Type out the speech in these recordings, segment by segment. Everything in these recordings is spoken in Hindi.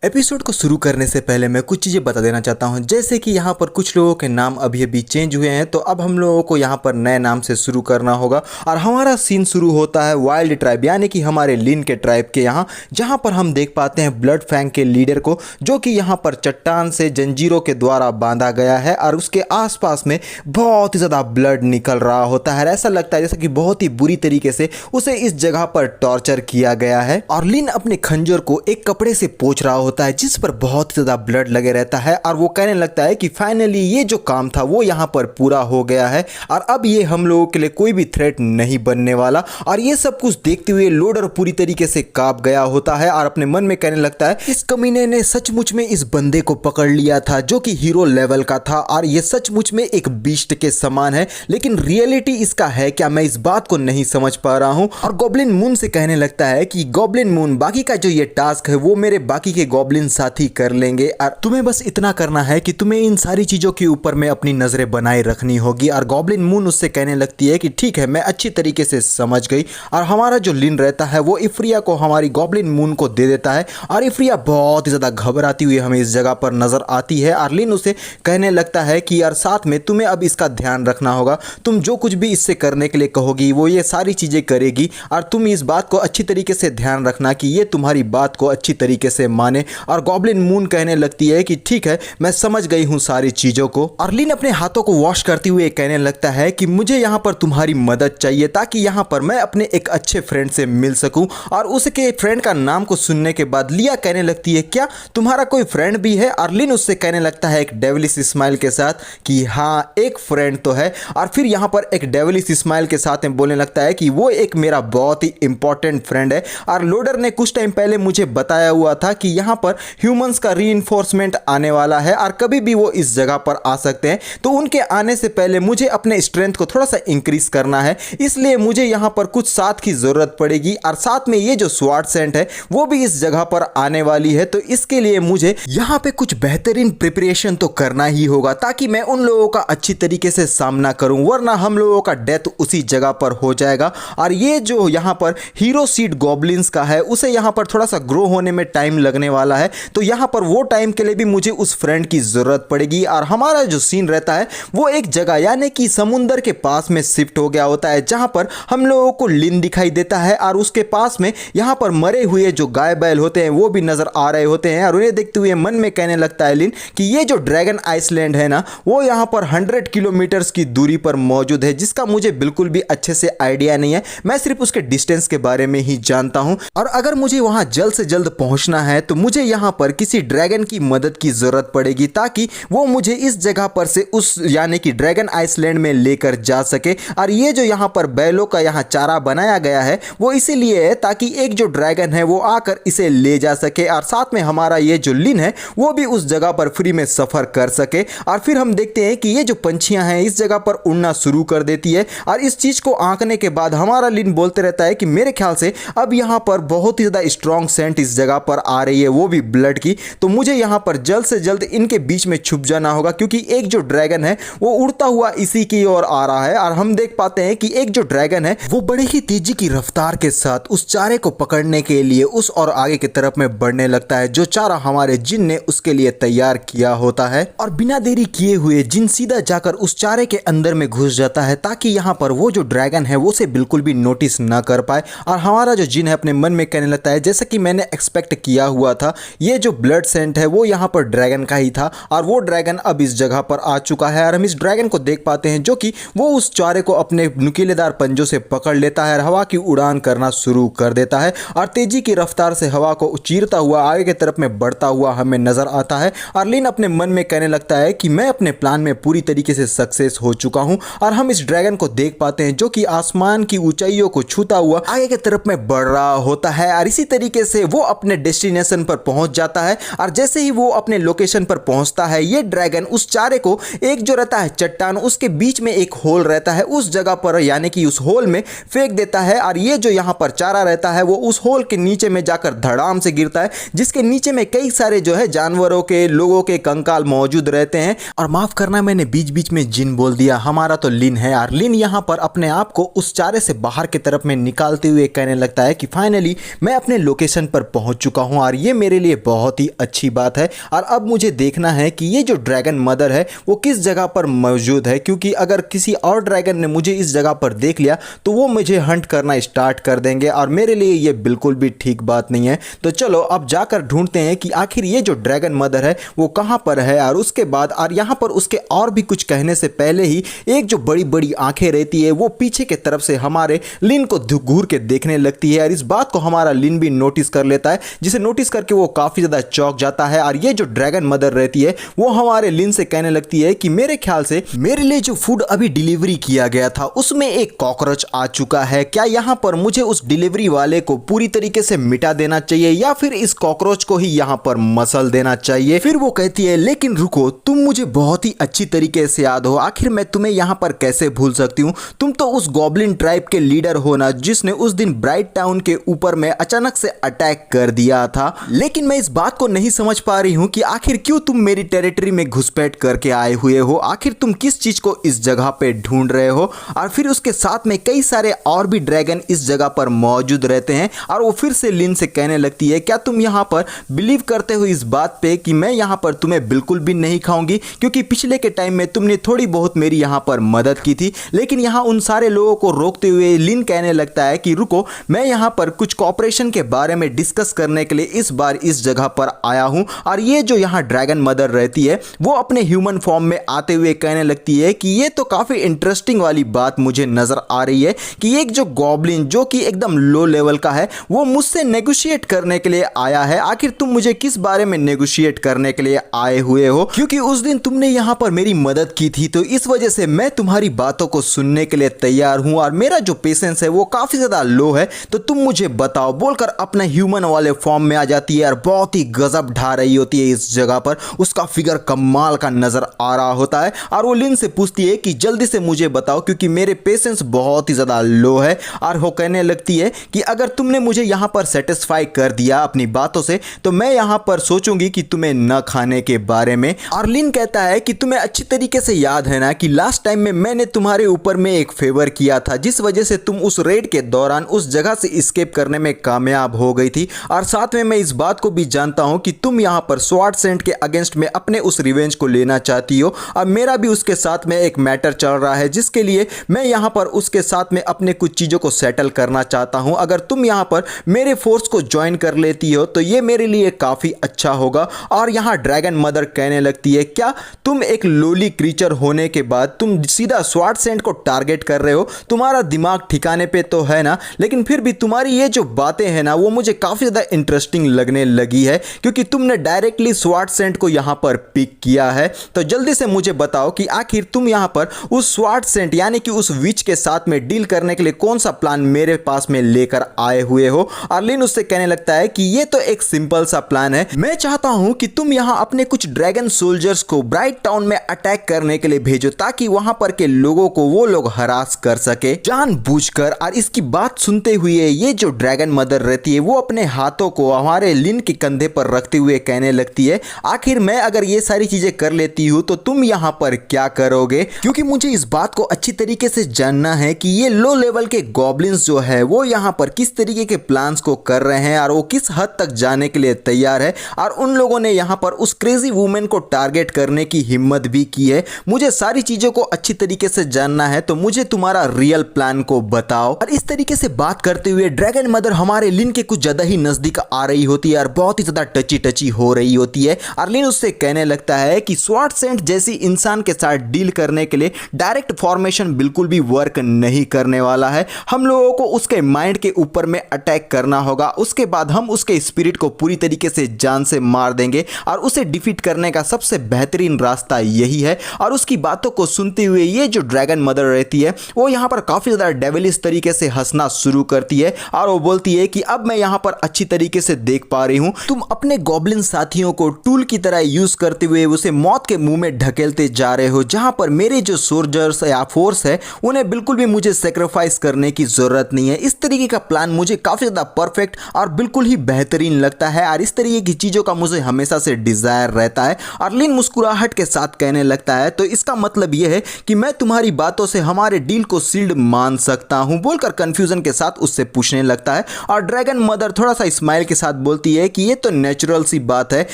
एपिसोड को शुरू करने से पहले मैं कुछ चीज़ें बता देना चाहता हूं, जैसे कि यहाँ पर कुछ लोगों के नाम अभी अभी चेंज हुए हैं, तो अब हम लोगों को यहाँ पर नए नाम से शुरू करना होगा। और हमारा सीन शुरू होता है वाइल्ड ट्राइब यानी कि हमारे लिन के ट्राइब के यहाँ, जहाँ पर हम देख पाते हैं ब्लड फैंग के लीडर को, जो कि यहाँ पर चट्टान से जंजीरों के द्वारा बांधा गया है और उसके आसपास में बहुत ही ज़्यादा ब्लड निकल रहा होता है। ऐसा लगता है जैसे कि बहुत ही बुरी तरीके से उसे इस जगह पर टॉर्चर किया गया है। और लिन अपने खंजर को एक कपड़े से पोंछ रहा होता है जिस पर बहुत ही ज्यादा ब्लड लगे रहता है, और वो कहने लगता है कि फाइनली ये जो काम था वो यहाँ पर पूरा हो गया है और अब ये हम लोगों के लिए कोई भी थ्रेट नहीं बनने वाला। और ये सब कुछ देखते हुए लोडर पूरी तरीके से कांप गया होता है और अपने मन में कहने लगता है इस कमीने ने सचमुच में इस बंदे को पकड़ लिया था जो कि हीरो लेवल का था और ये सचमुच में एक बीस्ट के समान है, लेकिन रियलिटी इसका है क्या, मैं इस बात को नहीं समझ पा रहा हूँ। और गॉब्लिन मून से कहने लगता है कि गॉब्लिन मून, बाकी का जो ये टास्क है वो मेरे बाकी के गॉब्लिन साथी कर लेंगे और तुम्हें बस इतना करना है कि तुम्हें इन सारी चीजों के ऊपर में अपनी नजरें बनाए रखनी होगी। और गॉब्लिन मून उससे कहने लगती है कि ठीक है, मैं अच्छी तरीके से समझ गई। और हमारा जो लिन रहता है वो इफ्रिया को हमारी गॉब्लिन मून को दे देता है और इफ्रिया बहुत ही ज्यादा घबराती हुई हमें इस जगह पर नजर आती है। और लिन उसे कहने लगता है कि यार साथ में तुम्हें अब इसका ध्यान रखना होगा, तुम जो कुछ भी इससे करने के लिए कहोगी वो ये सारी चीजें करेगी और तुम इस बात को अच्छी तरीके से ध्यान रखना कि ये तुम्हारी बात को अच्छी तरीके से माने। और गॉब्लिन मून कहने लगती है कि ठीक है, मैं समझ गई हूं सारी चीजों को। और लिन अपने हाथों को वॉश करते हुए कहने लगता है कि मुझे यहां पर तुम्हारी मदद चाहिए ताकि यहां पर मैं अपने एक अच्छे फ्रेंड से मिल सकूं। और उसके फ्रेंड का नाम को सुनने के बाद लिया कहने लगती है क्या तुम्हारा कोई फ्रेंड भी है? और लिन उससे कहने लगता है एक डेविलिश स्माइल के साथ कि हाँ, एक फ्रेंड तो है। और फिर यहां पर एक डेविलिश स्माइल के साथ में बोलने लगता है कि वो एक मेरा बहुत ही इंपॉर्टेंट फ्रेंड है और लोडर ने कुछ टाइम पहले मुझे बताया हुआ था कि यहां पर ह्यूमंस का रीइंफोर्समेंट आने वाला है और कभी भी वो इस जगह पर आ सकते हैं, तो उनके आने से पहले मुझे अपने स्ट्रेंथ को थोड़ा सा इंक्रीज करना है, इसलिए मुझे यहां पर कुछ साथ की जरूरत पड़ेगी। और साथ में ये जो स्वार्ड सेंट है वो भी इस जगह पर आने वाली है, तो इसके लिए मुझे यहां पे कुछ बेहतरीन प्रिपरेशन तो करना ही होगा ताकि मैं उन लोगों का अच्छी तरीके से सामना करूं, वरना हम लोगों का डेथ उसी जगह पर हो जाएगा। और ये जो यहां पर हीरो सीड गॉब्लिन्स का है उसे यहां पर थोड़ा सा ग्रो होने में टाइम लगने वाला है, तो यहां पर वो टाइम के लिए भी मुझे उस फ्रेंड की जरूरत पड़ेगी। और हमारा जो सीन रहता है वो एक जगह यानी कि समुंदर के पास में शिफ्ट हो गया होता है, जहां पर हम लोगों को लिन दिखाई देता है और उसके पास में यहां पर मरे हुए जो गाय बैल होते हैं वो भी नजर आ रहे होते हैं। और उन्हें देखते हुए मन में कहने लगता है लिन कि ये जो ड्रैगन आइसलैंड है ना, वो यहां पर 100 किलोमीटर की दूरी पर मौजूद है, जिसका मुझे बिल्कुल भी अच्छे से आइडिया नहीं है, मैं सिर्फ उसके डिस्टेंस के बारे में ही जानता हूं। और अगर मुझे वहां जल्द से जल्द पहुंचना है तो मुझे यहां पर किसी ड्रैगन की मदद की जरूरत पड़ेगी ताकि वो मुझे इस जगह पर से उस यानी कि ड्रैगन आइसलैंड में लेकर जा सके। और ये जो यहां पर बैलों का यहां चारा बनाया गया है वो इसीलिए है ताकि एक जो ड्रैगन है वो आकर इसे ले जा सके और साथ में हमारा ये जो लिन है वो भी उस जगह पर फ्री में सफर कर सके। और फिर हम देखते हैं कि ये जो पंछियां हैं इस जगह पर उड़ना शुरू कर देती है और इस चीज को आंकने के बाद हमारा लिन बोलते रहता है कि मेरे ख्याल से अब यहां पर बहुत ही ज्यादा स्ट्रॉन्ग सेंट इस जगह पर आ रही है, वो भी ब्लड की, तो मुझे यहां पर जल्द से जल्द इनके बीच में छुप जाना होगा क्योंकि एक जो ड्रैगन है वो उड़ता हुआ इसी की ओर आ रहा है। और हम देख पाते हैं कि एक जो ड्रैगन है वो बड़े ही तेजी की रफ्तार के साथ उस चारे को पकड़ने के लिए उस और आगे की तरफ में बढ़ने लगता है, जो चारा हमारे जिन ने उसके लिए तैयार किया होता है। और बिना देरी किए हुए जिन सीधा जाकर उस चारे के अंदर में घुस जाता है ताकि यहां पर वो जो ड्रैगन है वो उसे बिल्कुल भी नोटिस ना कर पाए। और हमारा जो जिन है अपने मन में कहने लगता है जैसा कि मैंने एक्सपेक्ट किया हुआ था, ये जो ब्लड सेंट है वो यहाँ पर ड्रैगन का ही था और वो ड्रैगन अब इस जगह पर आ चुका है। और हम इस ड्रैगन को देख पाते हैं जो कि वो उस चारे को अपने नुकीलेदार पंजों से पकड़ लेता है और हवा की उड़ान करना शुरू कर देता है और तेजी की रफ्तार से हवा को चीरता हुआ आगे की तरफ में बढ़ता हुआ हमें नजर आता है। और लिन अपने मन में कहने लगता है कि मैं अपने प्लान में पूरी तरीके से सक्सेस हो चुका हूं। और हम इस ड्रैगन को देख पाते हैं जो कि आसमान की ऊंचाइयों को छूता हुआ आगे की तरफ में बढ़ रहा होता है और इसी तरीके से वो अपने डेस्टिनेशन पर पहुंच जाता है। और जैसे ही वो अपने लोकेशन पर पहुंचता है ये ड्रैगन उस चारे को एक जो रहता है चट्टान उसके बीच में एक होल रहता है उस जगह पर यानी कि उस होल में फेंक देता है। और ये जो यहाँ पर चारा रहता है वो उस होल के नीचे में जाकर धड़ाम से गिरता है, जिसके नीचे में कई सारे जो है जानवरों के लोगों के कंकाल मौजूद रहते हैं। और माफ करना मैंने बीच बीच में जिन बोल दिया, हमारा तो लिन है। और लिन यहाँ पर अपने आप को उस चारे से बाहर की तरफ में निकालते हुए कहने लगता है कि फाइनली मैं अपने लोकेशन पर पहुंच चुका हूं और ये मेरे मेरे लिए बहुत ही अच्छी बात है। और अब मुझे देखना है कि ये जो ड्रैगन मदर है वो किस जगह पर मौजूद है, क्योंकि अगर किसी और ड्रैगन ने मुझे इस जगह पर देख लिया तो वो मुझे हंट करना स्टार्ट कर देंगे और मेरे लिए ये बिल्कुल भी ठीक बात नहीं है। तो चलो अब जाकर ढूंढते हैं कि आखिर ये जो ड्रैगन मदर है वो कहाँ पर है। और उसके बाद और यहाँ पर उसके और भी कुछ कहने से पहले ही एक जो बड़ी बड़ी आंखें रहती है वो पीछे के तरफ से हमारे लिन को घूर के देखने लगती है। और इस बात को हमारा लिन भी नोटिस कर लेता है, जिसे नोटिस करके वो काफ़ी ज़्यादा चौंक जाता है। और ये जो ड्रैगन मदर रहती है वो हमारे लिन से कहने लगती है कि मेरे ख्याल से मेरे लिए जो फूड अभी डिलीवरी किया गया था उसमें एक कॉकरोच आ चुका है। क्या यहाँ पर मुझे उस डिलीवरी वाले को पूरी तरीके से मिटा देना चाहिए या फिर इस कॉकरोच को ही यहाँ पर मसल देना चाहिए। फिर वो कहती है लेकिन रुको, तुम मुझे बहुत ही अच्छी तरीके से याद हो, आखिर मैं तुम्हें यहाँ पर कैसे भूल सकती हूँ। तुम तो उस गॉब्लिन ट्राइब के लीडर हो ना, जिसने उस दिन ब्राइट टाउन के ऊपर में अचानक से अटैक कर दिया था। लेकिन मैं इस बात को नहीं समझ पा रही हूँ कि आखिर क्यों तुम मेरी टेरिटरी में घुसपैठ करके आए हुए हो, आखिर तुम किस चीज को इस जगह पे ढूंढ रहे हो। और फिर उसके साथ में कई सारे और भी ड्रैगन इस जगह पर मौजूद रहते हैं और वो फिर से लिन से कहने लगती है क्या तुम यहाँ पर बिलीव करते हो इस बात पे कि मैं यहाँ पर तुम्हें बिल्कुल भी नहीं खाऊंगी, क्योंकि पिछले के टाइम में तुमने थोड़ी बहुत मेरी यहाँ पर मदद की थी। लेकिन यहाँ उन सारे लोगों को रोकते हुए लिन कहने लगता है कि रुको, मैं यहाँ पर कुछ कॉपरेशन के बारे में डिस्कस करने के लिए इस बार इस जगह पर आया हूँ। और ये जो यहाँ ड्रैगन मदर रहती है वो अपने ह्यूमन फॉर्म में आते हुए कहने लगती है कि ये तो काफ़ी इंटरेस्टिंग वाली बात मुझे नज़र आ रही है कि एक जो गॉब्लिन जो कि एकदम लो लेवल का है वो मुझसे नेगोशिएट करने के लिए आया है। आखिर तुम मुझे किस बारे में नेगोशिएट करने के लिए आए हुए हो, क्योंकि उस दिन तुमने यहाँ पर मेरी मदद की थी, तो इस वजह से मैं तुम्हारी बातों को सुनने के लिए तैयार हूँ और मेरा जो पेशेंस है वो काफ़ी ज़्यादा लो है, तो तुम मुझे बताओ, बोलकर अपने ह्यूमन वाले फॉर्म में आ जाती है और बहुत ही गजब ढा रही होती है इस जगह पर। उसका फिगर कमाल का नज़र आ रहा होता है और वो लिन से पूछती है कि जल्दी से मुझे बताओ क्योंकि मेरे पेशेंस बहुत ही ज़्यादा लो है। और वो कहने लगती है कि अगर तुमने मुझे यहाँ पर सेटिस्फाई कर दिया अपनी बातों से तो मैं यहाँ पर सोचूंगी कि तुम्हें न खाने के बारे में। और लिन कहता है कि तुम्हें अच्छी तरीके से याद है ना कि लास्ट टाइम में मैंने तुम्हारे ऊपर में एक फेवर किया था, जिस वजह से तुम उस रेड के दौरान उस जगह से एस्केप करने में कामयाब हो गई थी। और साथ में मैं इस बात को भी जानता हूँ कि तुम यहाँ पर स्वॉर्ड सेंट के अगेंस्ट में अपने उस रिवेंज को लेना चाहती हो और मेरा भी उसके साथ में एक मैटर चल रहा है, जिसके लिए मैं यहाँ पर उसके साथ में अपने कुछ चीज़ों को सेटल करना चाहता हूँ। अगर तुम यहाँ पर मेरे फोर्स को ज्वाइन कर लेती हो तो ये मेरे लिए काफ़ी अच्छा होगा। और यहाँ ड्रैगन मदर कहने लगती है क्या तुम एक लोली क्रीचर होने के बाद तुम सीधा स्वॉर्ड सेंट को टारगेट कर रहे हो, तुम्हारा दिमाग ठिकाने पे तो है ना। लेकिन फिर भी तुम्हारी ये जो बातें हैं ना वो मुझे काफ़ी ज़्यादा इंटरेस्टिंग लगने लगी है, क्योंकि तुमने डायरेक्टली स्वॉर्ड सेंट को यहाँ पर पिक किया है। तो जल्दी से मुझे बताओ कि आखिर तुम यहाँ पर उस स्वॉर्ड सेंट यानी कि उस विच के साथ में डील करने के लिए कौन सा प्लान मेरे पास में लेकर आए हुए हो। अर्लिन उससे कहने लगता है कि ये तो एक सिंपल सा प्लान है, मैं चाहता हूं कि तुम यहाँ अपने कुछ ड्रैगन सोल्जर्स को ब्राइट टाउन में अटैक करने के लिए भेजो ताकि वहां पर के लोगों को वो लोग हरास कर सके जानबूझकर। और इसकी बात सुनते हुए ये जो ड्रैगन मदर रहती है वो अपने हाथों को हमारे लिन के कंधे पर रखते हुए कहने लगती है आखिर मैं अगर ये सारी चीजें कर लेती हूँ तो तुम यहाँ पर क्या करोगे, क्योंकि मुझे इस बात को अच्छी तरीके से जानना है कि ये लो लेवल के गॉब्लिन्स जो है वो यहाँ पर किस तरीके के प्लान्स को कर रहे हैं और वो किस हद तक जाने के लिए तैयार है। और उन लोगों ने यहाँ पर उस क्रेजी वुमेन को टारगेट करने की हिम्मत भी की है। मुझे सारी चीजों को अच्छी तरीके से जानना है, तो मुझे तुम्हारा रियल प्लान को बताओ। और इस तरीके से बात करते हुए ड्रैगन मदर हमारे लिन के कुछ ज्यादा ही नजदीक आ रही होती है और बहुत ही ज्यादा टची टची हो रही होती है। और लिन उससे कहने लगता है कि स्वॉर्ड सेंट जैसी इंसान के साथ डील करने के लिए डायरेक्ट फॉर्मेशन बिल्कुल भी वर्क नहीं करने वाला है। हम लोगों को उसके माइंड के ऊपर में अटैक करना होगा, उसके बाद हम उसके स्पिरिट को पूरी तरीके से जान से मार देंगे और उसे डिफीट करने का सबसे बेहतरीन रास्ता यही है। और उसकी बातों को सुनते हुए ये जो ड्रैगन मदर रहती है वो यहाँ पर काफी ज्यादा डेविलिश तरीके से हंसना शुरू करती है और वो बोलती है कि अब मैं यहाँ पर अच्छी तरीके से देख पा रही हूँ तुम अपने गॉब्लिन साथियों को टूल की तरह यूज करते हुए उसे मौत के मुंह में ढकेलते जा रहे हो, जहां पर मेरे जो सोल्जर्स या फोर्स है उन्हें बिल्कुल भी मुझे सेक्रीफाइस करने की जरूरत नहीं है। इस तरीके का प्लान मुझे काफी ज्यादा परफेक्ट और बिल्कुल ही बेहतरीन लगता है और इस तरीके की चीजों का मुझे हमेशा से डिजायर रहता है। और लिन मुस्कुराहट के साथ कहने लगता है तो इसका मतलब यह है कि मैं तुम्हारी बातों से हमारे डील को सील्ड मान सकता हूं, बोलकर कंफ्यूजन के साथ उससे पूछने लगता है। और ड्रैगन मदर थोड़ा सा स्माइल के साथ बोलती है है कि ये तो नेचुरल सी बात है,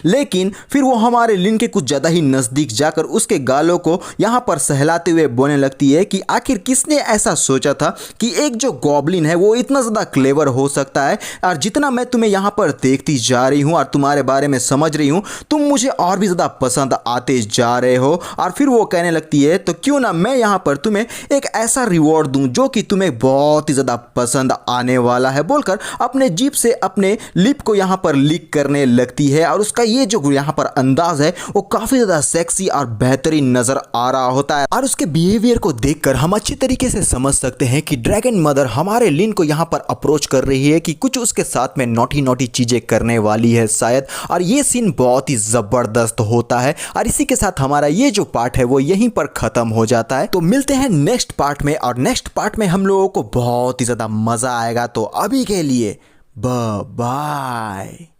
लेकिन फिर वो हमारे लिन के कुछ ज़्यादा ही नज़दीक जाकर उसके गालों को यहाँ पर सहलाते हुए बोलने लगती है कि आखिर किसने ऐसा सोचा था कि एक जो गॉब्लिन है वो इतना ज़्यादा क्लेवर हो सकता है, और जितना मैं तुम्हें यहाँ पर देखती जा रही हूँ और तुम्हारे बारे में समझ रही हूँ, तुम मुझे और भी ज़्यादा पसंद आते जा रहे हो। और फिर वो कहने लगती है तो क्यों ना मैं यहाँ पर तुम्हें एक ऐसा रिवॉर्ड दूँ जो कि तुम्हें बहुत ही ज़्यादा पसंद आने वाला है, बोलकर अपने जीभ से अपने लिप को यहाँ पर लिक करने लगती है। और उसका ये जो यहाँ पर अंदाज है वो काफ़ी ज़्यादा सेक्सी और बेहतरीन नज़र आ रहा होता है। और उसके बिहेवियर को देखकर हम अच्छी तरीके से समझ सकते हैं कि ड्रैगन मदर हमारे लिन को यहाँ पर अप्रोच कर रही है कि कुछ उसके साथ में नोटी नोटी चीज़ें करने वाली है शायद। और ये सीन बहुत ही ज़बरदस्त होता है। और इसी के साथ हमारा ये जो पार्ट है वो यहीं पर ख़त्म हो जाता है। तो मिलते हैं नेक्स्ट पार्ट में, और नेक्स्ट पार्ट में हम लोगों को बहुत ही ज़्यादा मज़ा आएगा। तो अभी के लिए बाय।